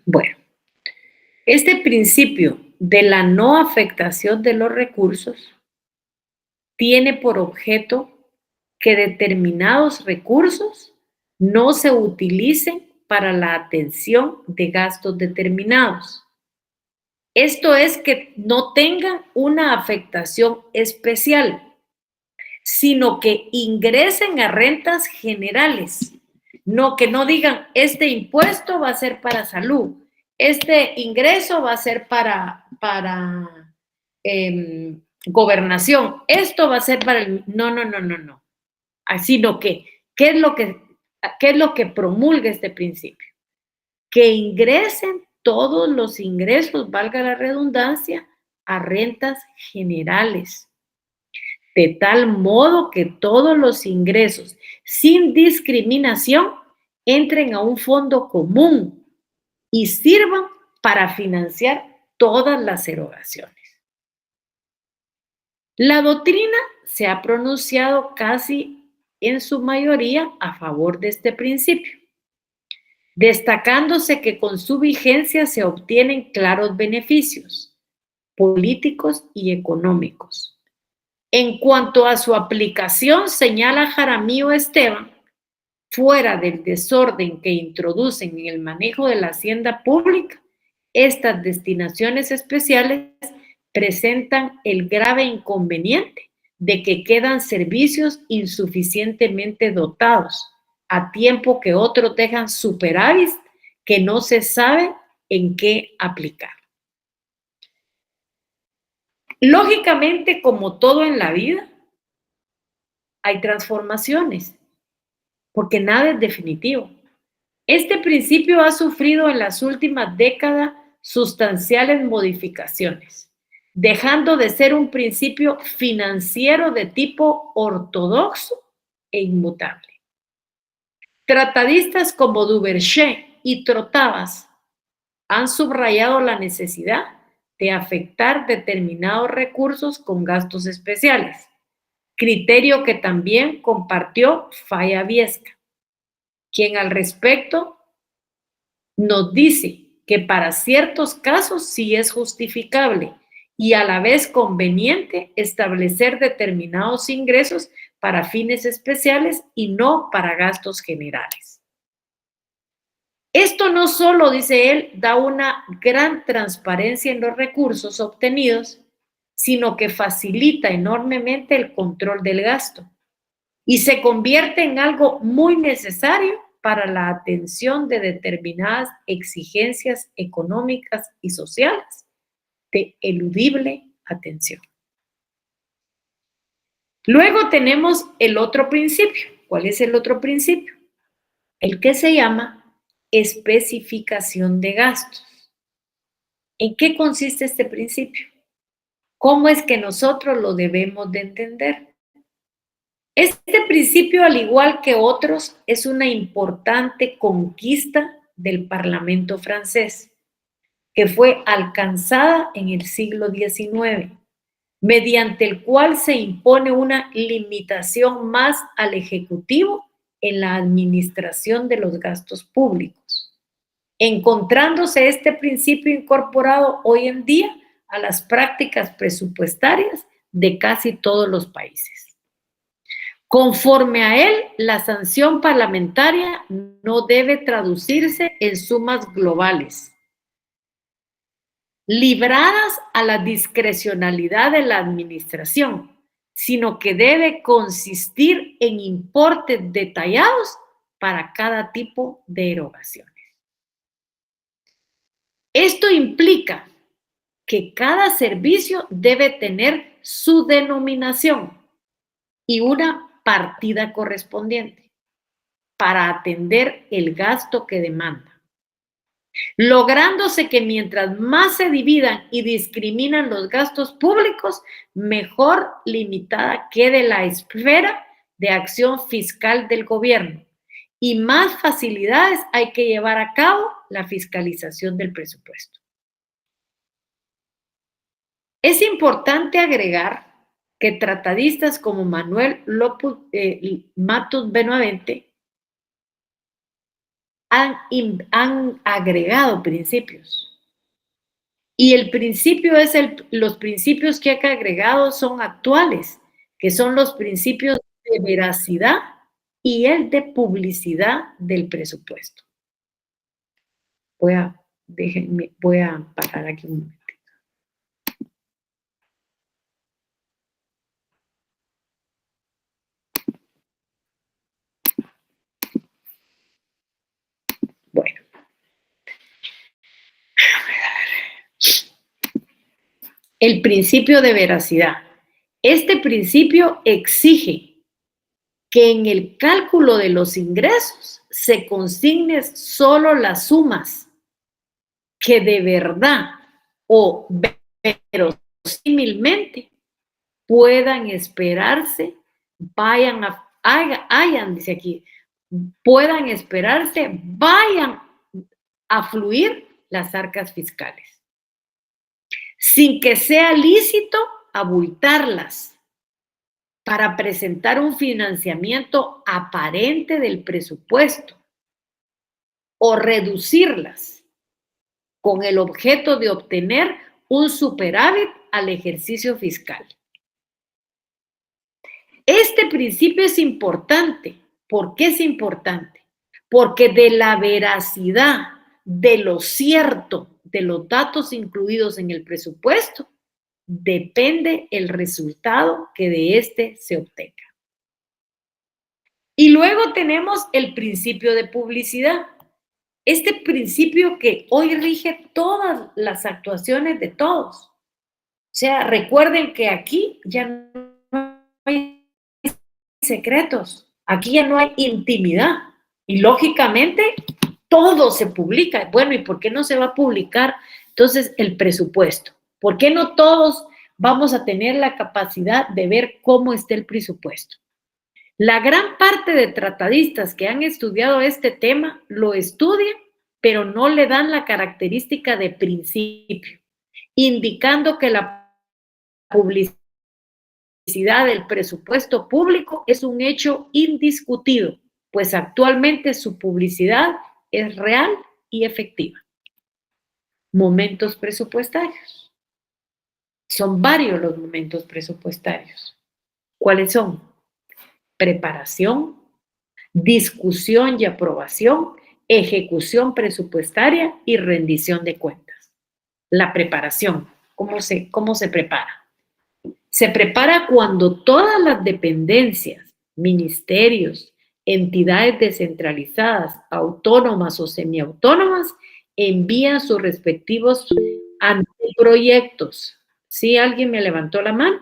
Bueno, este principio de la no afectación de los recursos tiene por objeto que determinados recursos no se utilicen para la atención de gastos determinados. Esto es que no tengan una afectación especial, sino que ingresen a rentas generales. No, que no digan, este impuesto va a ser para salud, este ingreso va a ser para gobernación, esto va a ser para el... No. Sino que, ¿qué es lo que promulga este principio? Que ingresen todos los ingresos, valga la redundancia, a rentas generales, de tal modo que todos los ingresos, sin discriminación, entren a un fondo común y sirvan para financiar todas las erogaciones. La doctrina se ha pronunciado casi en su mayoría a favor de este principio, destacándose que con su vigencia se obtienen claros beneficios políticos y económicos. En cuanto a su aplicación, señala Jaramillo Esteban, fuera del desorden que introducen en el manejo de la hacienda pública, estas destinaciones especiales presentan el grave inconveniente de que quedan servicios insuficientemente dotados, a tiempo que otros dejan superávit que no se sabe en qué aplicar. Lógicamente, como todo en la vida, hay transformaciones, porque nada es definitivo. Este principio ha sufrido en las últimas décadas sustanciales modificaciones, dejando de ser un principio financiero de tipo ortodoxo e inmutable, Tratadistas como Duverger y Trotavas han subrayado la necesidad de afectar determinados recursos con gastos especiales, criterio que también compartió Falla Viesca, quien al respecto nos dice que para ciertos casos sí es justificable y a la vez conveniente establecer determinados ingresos para fines especiales y no para gastos generales. Esto no solo, dice él, da una gran transparencia en los recursos obtenidos, sino que facilita enormemente el control del gasto y se convierte en algo muy necesario para la atención de determinadas exigencias económicas y sociales de eludible atención. Luego tenemos el otro principio. ¿Cuál es el otro principio? El que se llama especificación de gastos. ¿En qué consiste este principio? ¿Cómo es que nosotros lo debemos de entender? Este principio, al igual que otros, es una importante conquista del Parlamento francés, que fue alcanzada en el siglo XIX, mediante el cual se impone una limitación más al Ejecutivo en la administración de los gastos públicos, encontrándose este principio incorporado hoy en día a las prácticas presupuestarias de casi todos los países. Conforme a él, la sanción parlamentaria no debe traducirse en sumas globales, libradas a la discrecionalidad de la administración, sino que debe consistir en importes detallados para cada tipo de erogaciones. Esto implica que cada servicio debe tener su denominación y una partida correspondiente para atender el gasto que demanda, lográndose que mientras más se dividan y discriminan los gastos públicos, mejor limitada quede la esfera de acción fiscal del gobierno y más facilidades hay que llevar a cabo la fiscalización del presupuesto. Es importante agregar que tratadistas como Manuel Matus Benavente han agregado principios. Y el principio es los principios que ha agregado son actuales, que son los principios de veracidad y el de publicidad del presupuesto. Voy a parar aquí un momento. Bueno. El principio de veracidad. Este principio exige que en el cálculo de los ingresos se consignen solo las sumas que de verdad o verosímilmente puedan esperarse, dice aquí, puedan esperarse, vayan a fluir las arcas fiscales, sin que sea lícito abultarlas para presentar un financiamiento aparente del presupuesto o reducirlas con el objeto de obtener un superávit al ejercicio fiscal. Este principio es importante. ¿Por qué es importante? Porque de la veracidad, de lo cierto, de los datos incluidos en el presupuesto, depende el resultado que de este se obtenga. Y luego tenemos el principio de publicidad. Este principio que hoy rige todas las actuaciones de todos. O sea, recuerden que aquí ya no hay secretos, aquí ya no hay intimidad. Y lógicamente todo se publica. Bueno, ¿y por qué no se va a publicar entonces el presupuesto? ¿Por qué no todos vamos a tener la capacidad de ver cómo está el presupuesto? La gran parte de tratadistas que han estudiado este tema lo estudian, pero no le dan la característica de principio, indicando que la publicidad del presupuesto público es un hecho indiscutido, pues actualmente su publicidad es real y efectiva. Momentos presupuestarios. Son varios los momentos presupuestarios. ¿Cuáles son? Preparación, discusión y aprobación, ejecución presupuestaria y rendición de cuentas. La preparación, ¿cómo se prepara? Se prepara cuando todas las dependencias, ministerios, entidades descentralizadas, autónomas o semiautónomas, envían sus respectivos anteproyectos. ¿Sí? ¿Alguien me levantó la mano?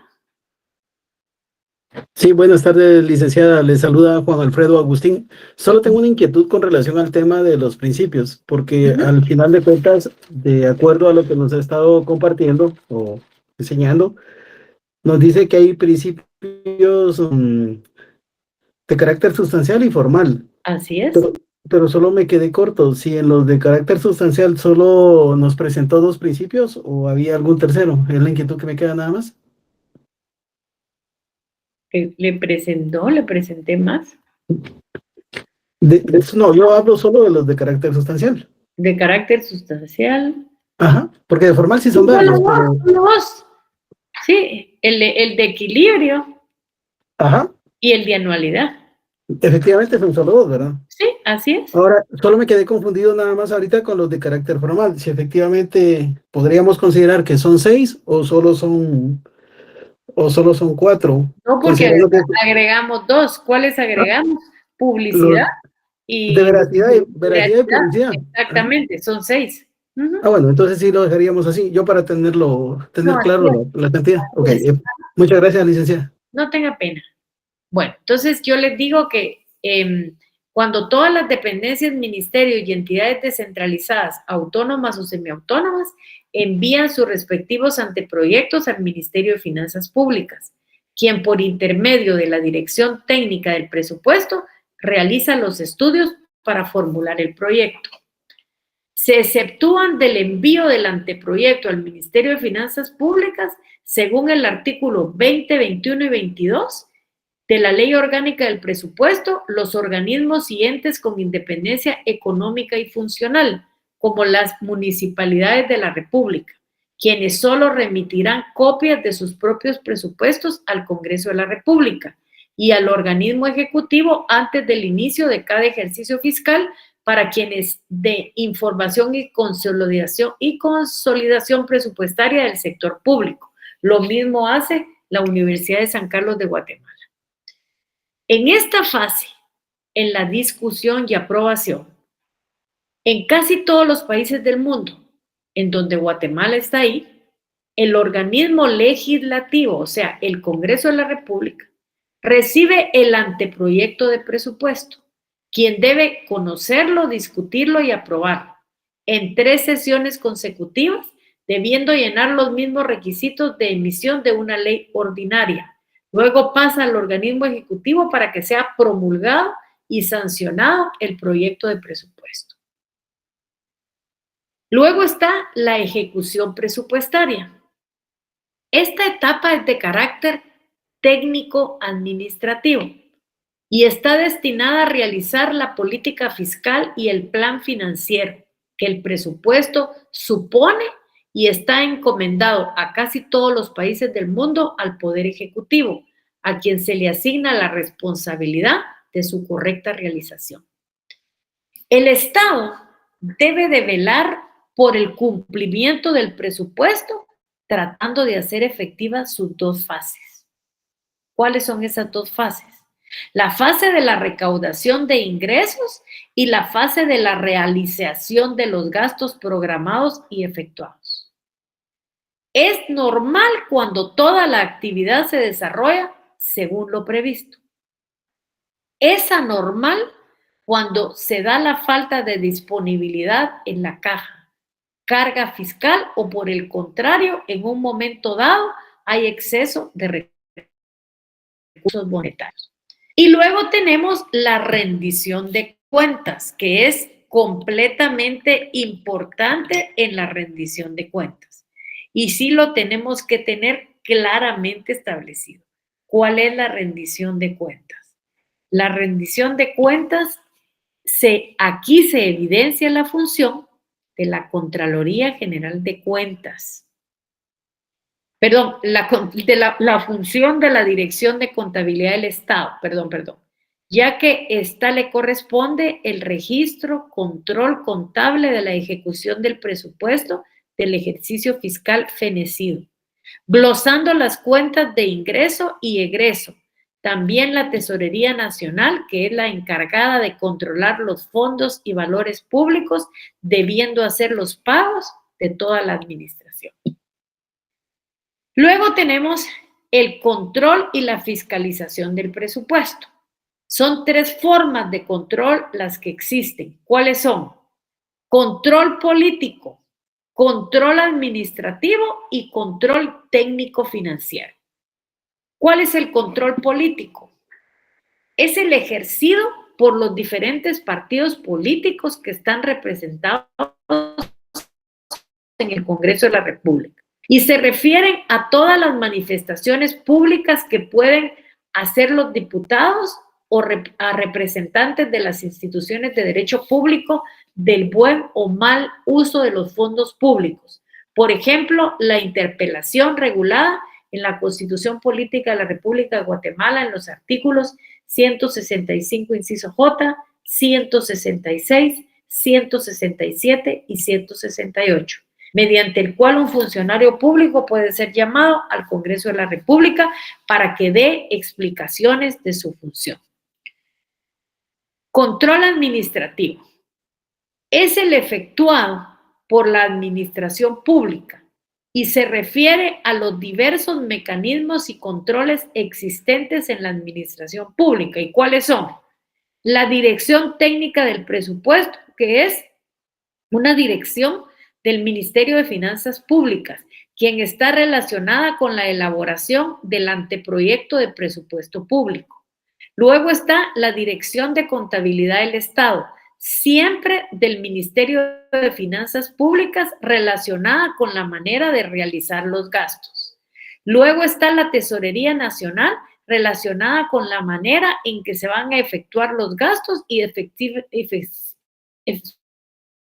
Sí, buenas tardes, licenciada. Le saluda Juan Alfredo Agustín. Solo tengo una inquietud con relación al tema de los principios, porque al final de cuentas, de acuerdo a lo que nos ha estado compartiendo o enseñando, nos dice que hay principios de carácter sustancial y formal. Así es. Pero solo me quedé corto. Si en los de carácter sustancial solo nos presentó 2 principios o había algún tercero. Es la inquietud que me queda nada más. Le presenté más. No, yo hablo solo de los de carácter sustancial. De carácter sustancial. Ajá, porque de formal sí son varios. Dos. Sí, el de equilibrio. Ajá. Y el de anualidad. Efectivamente son solo 2, ¿verdad? Sí, así es. Ahora, solo me quedé confundido nada más ahorita con los de carácter formal. Si efectivamente podríamos considerar que son 6 o solo son 4. No, porque agregamos 2. ¿Cuáles agregamos? Publicidad y... De veracidad y publicidad. Exactamente, son 6. Bueno, entonces sí lo dejaríamos así, yo para tener claro la cantidad. Ok, muchas gracias, licenciada. No tenga pena. Bueno, entonces yo les digo que cuando todas las dependencias, ministerios y entidades descentralizadas, autónomas o semiautónomas, envían sus respectivos anteproyectos al Ministerio de Finanzas Públicas, quien por intermedio de la Dirección Técnica del Presupuesto realiza los estudios para formular el proyecto. Se exceptúan del envío del anteproyecto al Ministerio de Finanzas Públicas según el artículo 20, 21 y 22 de la Ley Orgánica del Presupuesto, los organismos y entes con independencia económica y funcional, como las municipalidades de la República, quienes solo remitirán copias de sus propios presupuestos al Congreso de la República y al organismo ejecutivo antes del inicio de cada ejercicio fiscal para quienes de información y consolidación presupuestaria del sector público. Lo mismo hace la Universidad de San Carlos de Guatemala. En esta fase, en la discusión y aprobación, en casi todos los países del mundo, en donde Guatemala está ahí, el organismo legislativo, o sea, el Congreso de la República, recibe el anteproyecto de presupuesto, quien debe conocerlo, discutirlo y aprobarlo en 3 sesiones consecutivas, debiendo llenar los mismos requisitos de emisión de una ley ordinaria. Luego pasa al organismo ejecutivo para que sea promulgado y sancionado el proyecto de presupuesto. Luego está la ejecución presupuestaria. Esta etapa es de carácter técnico-administrativo y está destinada a realizar la política fiscal y el plan financiero que el presupuesto supone y está encomendado a casi todos los países del mundo al Poder Ejecutivo, a quien se le asigna la responsabilidad de su correcta realización. El Estado debe de velar por el cumplimiento del presupuesto, tratando de hacer efectivas sus 2 fases. ¿Cuáles son esas 2 fases? La fase de la recaudación de ingresos y la fase de la realización de los gastos programados y efectuados. Es normal cuando toda la actividad se desarrolla según lo previsto. Es anormal cuando se da la falta de disponibilidad en la caja, carga fiscal o por el contrario, en un momento dado hay exceso de recursos monetarios. Y luego tenemos la rendición de cuentas, que es completamente importante en la rendición de cuentas. Y sí lo tenemos que tener claramente establecido. ¿Cuál es la rendición de cuentas? La rendición de cuentas, aquí se evidencia la función de la Contraloría General de Cuentas. Perdón, la función de la Dirección de Contabilidad del Estado, perdón, ya que esta le corresponde el registro, control contable de la ejecución del presupuesto del ejercicio fiscal fenecido, glosando las cuentas de ingreso y egreso. También la Tesorería Nacional, que es la encargada de controlar los fondos y valores públicos, debiendo hacer los pagos de toda la administración. Luego tenemos el control y la fiscalización del presupuesto. Son 3 formas de control las que existen. ¿Cuáles son? Control político, control administrativo y control técnico financiero. ¿Cuál es el control político? Es el ejercido por los diferentes partidos políticos que están representados en el Congreso de la República. Y se refieren a todas las manifestaciones públicas que pueden hacer los diputados o a representantes de las instituciones de derecho público del buen o mal uso de los fondos públicos. Por ejemplo, la interpelación regulada en la Constitución Política de la República de Guatemala en los artículos 165, inciso J, 166, 167 y 168. Mediante el cual un funcionario público puede ser llamado al Congreso de la República para que dé explicaciones de su función. Control administrativo. Es el efectuado por la administración pública y se refiere a los diversos mecanismos y controles existentes en la administración pública. ¿Y cuáles son? La dirección técnica del presupuesto, que es una dirección del Ministerio de Finanzas Públicas, quien está relacionada con la elaboración del anteproyecto de presupuesto público. Luego está la Dirección de Contabilidad del Estado, siempre del Ministerio de Finanzas Públicas, relacionada con la manera de realizar los gastos. Luego está la Tesorería Nacional, relacionada con la manera en que se van a efectuar los gastos y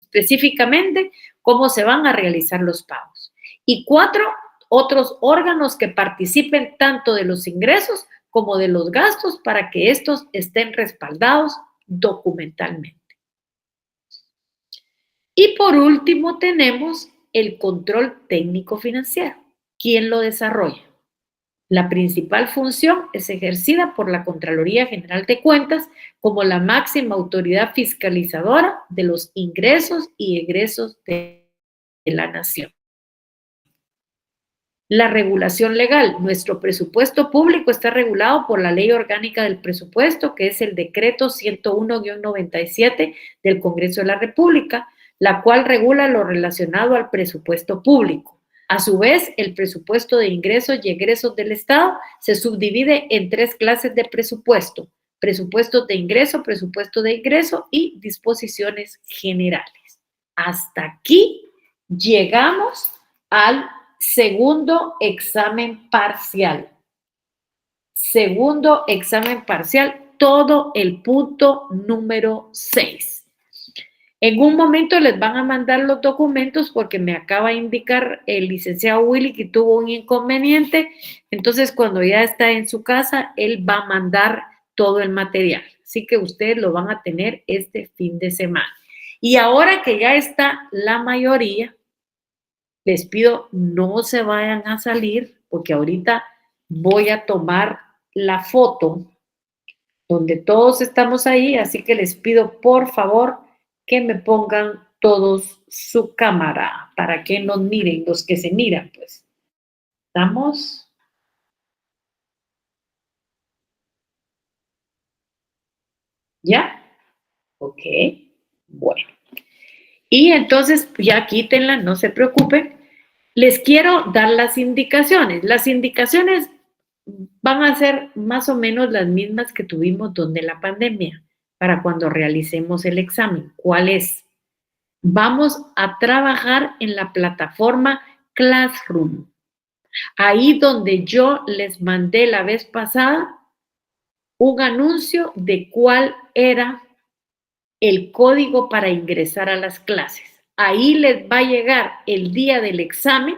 específicamente cómo se van a realizar los pagos. Y 4, otros órganos que participen tanto de los ingresos como de los gastos para que estos estén respaldados documentalmente. Y por último tenemos el control técnico financiero. ¿Quién lo desarrolla? La principal función es ejercida por la Contraloría General de Cuentas como la máxima autoridad fiscalizadora de los ingresos y egresos de la nación. La regulación legal. Nuestro presupuesto público está regulado por la Ley Orgánica del Presupuesto, que es el Decreto 101-97 del Congreso de la República, la cual regula lo relacionado al presupuesto público. A su vez, el presupuesto de ingresos y egresos del Estado se subdivide en 3 clases de presupuesto: presupuestos de ingreso y disposiciones generales. Hasta aquí llegamos al segundo examen parcial. Segundo examen parcial, todo el punto número 6. En un momento les van a mandar los documentos porque me acaba de indicar el licenciado Willy que tuvo un inconveniente. Entonces, cuando ya está en su casa, él va a mandar todo el material. Así que ustedes lo van a tener este fin de semana. Y ahora que ya está la mayoría, les pido no se vayan a salir porque ahorita voy a tomar la foto donde todos estamos ahí. Así que les pido, por favor, que me pongan todos su cámara para que nos miren, los que se miran, pues. ¿Estamos? ¿Ya? Ok, bueno. Y entonces, ya quítenla, no se preocupen. Les quiero dar las indicaciones. Las indicaciones van a ser más o menos las mismas que tuvimos donde la pandemia, para cuando realicemos el examen. ¿Cuál es? Vamos a trabajar en la plataforma Classroom. Ahí donde yo les mandé la vez pasada un anuncio de cuál era el código para ingresar a las clases. Ahí les va a llegar el día del examen.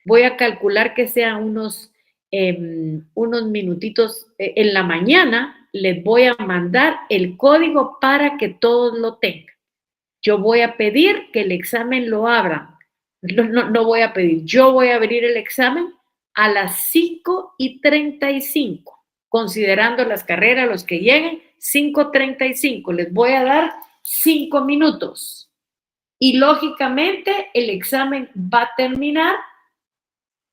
Voy a calcular que sean unos minutitos en la mañana. Les voy a mandar el código para que todos lo tengan. Yo voy a pedir que el examen lo abran. No voy a pedir, yo voy a abrir el examen a las 5:35, considerando las carreras, los que lleguen, 5:35. Les voy a dar 5 minutos. Y lógicamente el examen va a terminar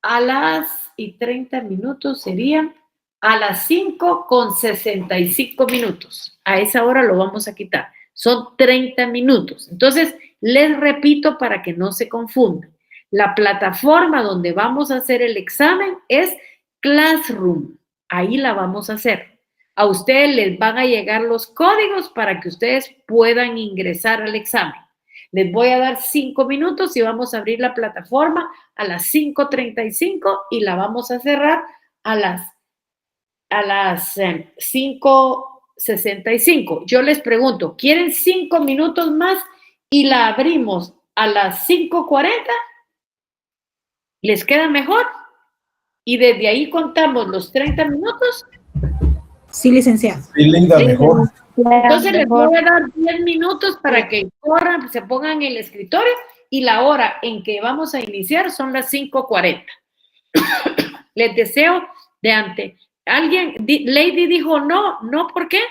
a las 30 minutos, serían a las 5:65 minutos. A esa hora lo vamos a quitar. Son 30 minutos. Entonces, les repito para que no se confundan. La plataforma donde vamos a hacer el examen es Classroom. Ahí la vamos a hacer. A ustedes les van a llegar los códigos para que ustedes puedan ingresar al examen. Les voy a dar 5 minutos y vamos a abrir la plataforma a las 5:35 y la vamos a cerrar a las 5:65. Yo les pregunto, ¿quieren 5 minutos más y la abrimos a las 5:40? ¿Les queda mejor? Y desde ahí contamos los 30 minutos. Sí, licenciada. Sí, Linda, mejor. Entonces les voy a dar 10 minutos para que corran, se pongan en el escritorio y la hora en que vamos a iniciar son las 5:40. Les deseo de antes. Alguien, Lady dijo no, ¿por qué?